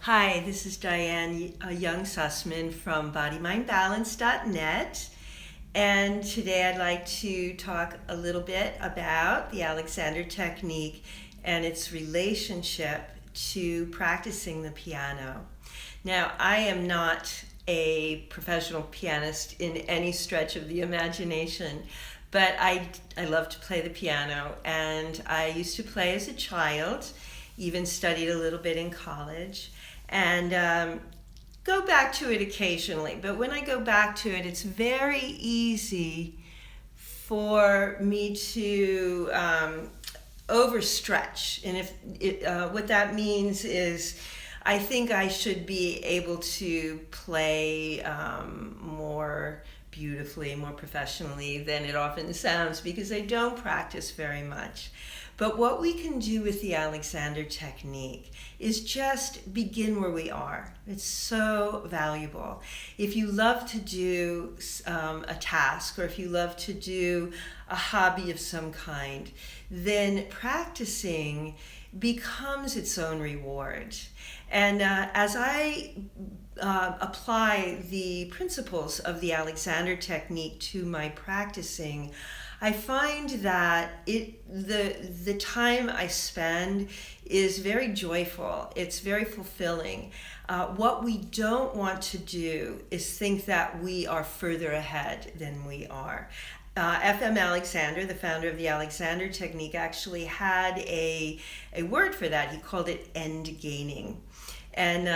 Hi, this is Diane Young Sussman from BodyMindBalance.net, and today I'd like to talk a little bit about the Alexander Technique and its relationship to practicing the piano. Now, I am not a professional pianist in any stretch of the imagination, but I love to play the piano, and I used to play as a child, even studied a little bit in college, and go back to it occasionally. But when I go back to it, it's very easy for me to overstretch. And what that means is I think I should be able to play more beautifully, more professionally than it often sounds, because I don't practice very much. But what we can do with the Alexander Technique is just begin where we are. It's so valuable. If you love to do a task, or if you love to do a hobby of some kind, then practicing becomes its own reward. And as I apply the principles of the Alexander Technique to my practicing, I find that the time I spend is very joyful. It's very fulfilling. What we don't want to do is think that we are further ahead than we are. F.M. Alexander, the founder of the Alexander Technique, actually had a word for that. He called it end gaining. And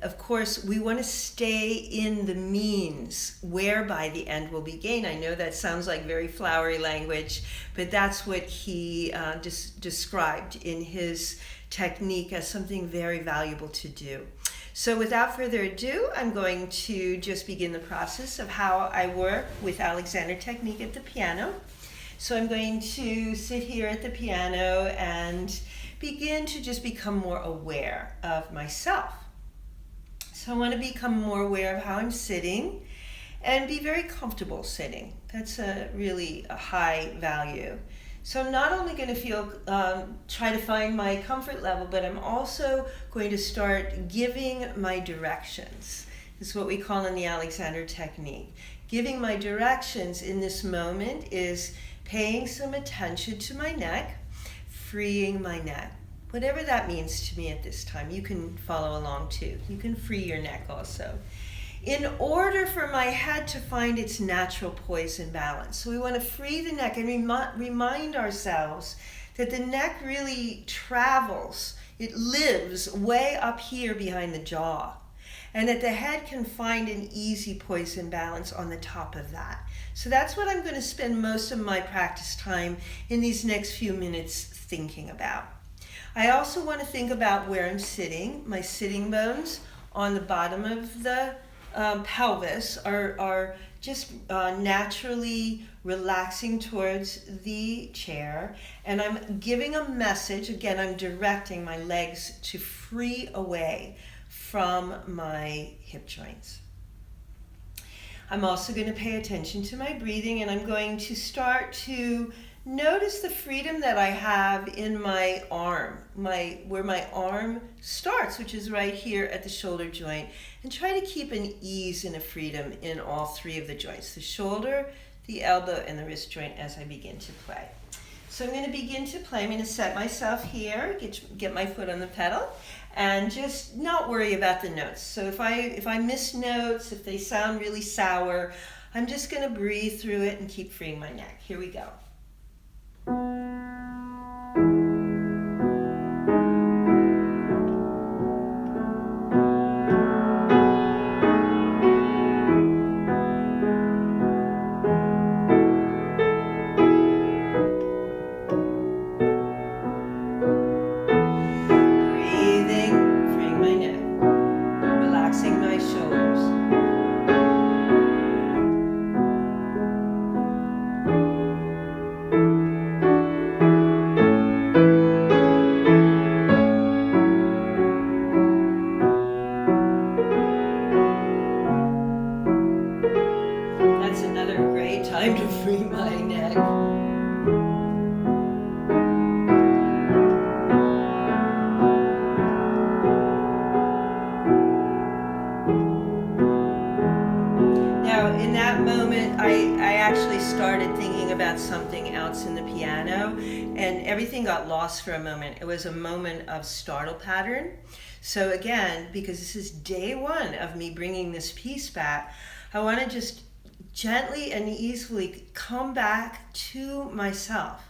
of course, we want to stay in the means whereby the end will be gained. I know that sounds like very flowery language, but that's what he described in his technique as something very valuable to do. So without further ado, I'm going to just begin the process of how I work with Alexander Technique at the piano. So I'm going to sit here at the piano and begin to just become more aware of myself. So I want to become more aware of how I'm sitting and be very comfortable sitting. That's really a high value. So I'm not only going to try to find my comfort level, but I'm also going to start giving my directions. This is what we call in the Alexander Technique. Giving my directions in this moment is paying some attention to my neck, freeing my neck. Whatever that means to me at this time, you can follow along too. You can free your neck also. In order for my head to find its natural poise and balance, so we want to free the neck and remind ourselves that the neck really travels. It lives way up here behind the jaw, and that the head can find an easy poise and balance on the top of that. So that's what I'm going to spend most of my practice time in these next few minutes thinking about. I also want to think about where I'm sitting. My sitting bones on the bottom of the pelvis are just naturally relaxing towards the chair, and I'm giving a message. Again, I'm directing my legs to free away from my hip joints. I'm also going to pay attention to my breathing, and I'm going to start to notice the freedom that I have in my arm, where my arm starts, which is right here at the shoulder joint, and try to keep an ease and a freedom in all three of the joints, the shoulder, the elbow, and the wrist joint as I begin to play. So I'm going to begin to play. I'm going to set myself here, get my foot on the pedal, and just not worry about the notes. So if I miss notes, if they sound really sour, I'm just going to breathe through it and keep freeing my neck. Here we go. actually started thinking about something else in the piano, and everything got lost for a moment. It was a moment of startle pattern. So again, because this is day one of me bringing this piece back, I want to just gently and easily come back to myself,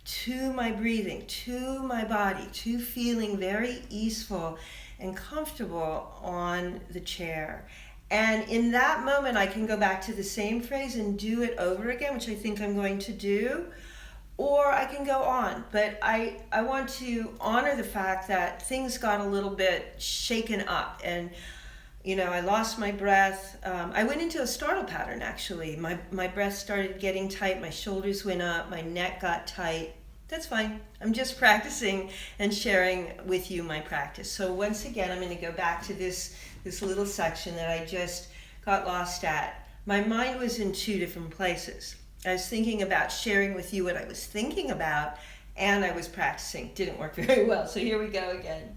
to my breathing, to my body, to feeling very easeful and comfortable on the chair. And in that moment, I can go back to the same phrase and do it over again, which I think I'm going to do, or I can go on. But I want to honor the fact that things got a little bit shaken up, and I lost my breath. I went into a startle pattern, actually. My breath started getting tight, my shoulders went up, my neck got tight. That's fine. I'm just practicing and sharing with you my practice. So once again, I'm going to go back to this little section that I just got lost at. My mind was in two different places. I was thinking about sharing with you what I was thinking about, and I was practicing. Didn't work very well. So here we go again.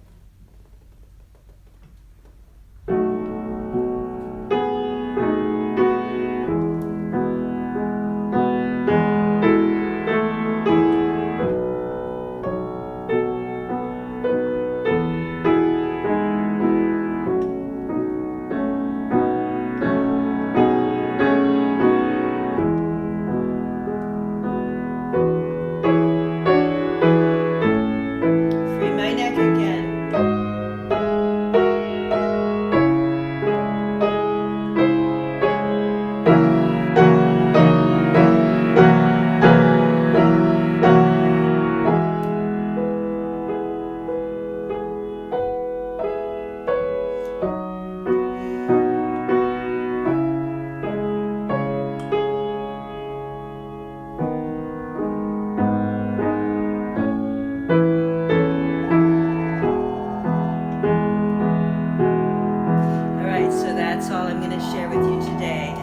Free my neck again. All right, so that's all I'm going to share with you today.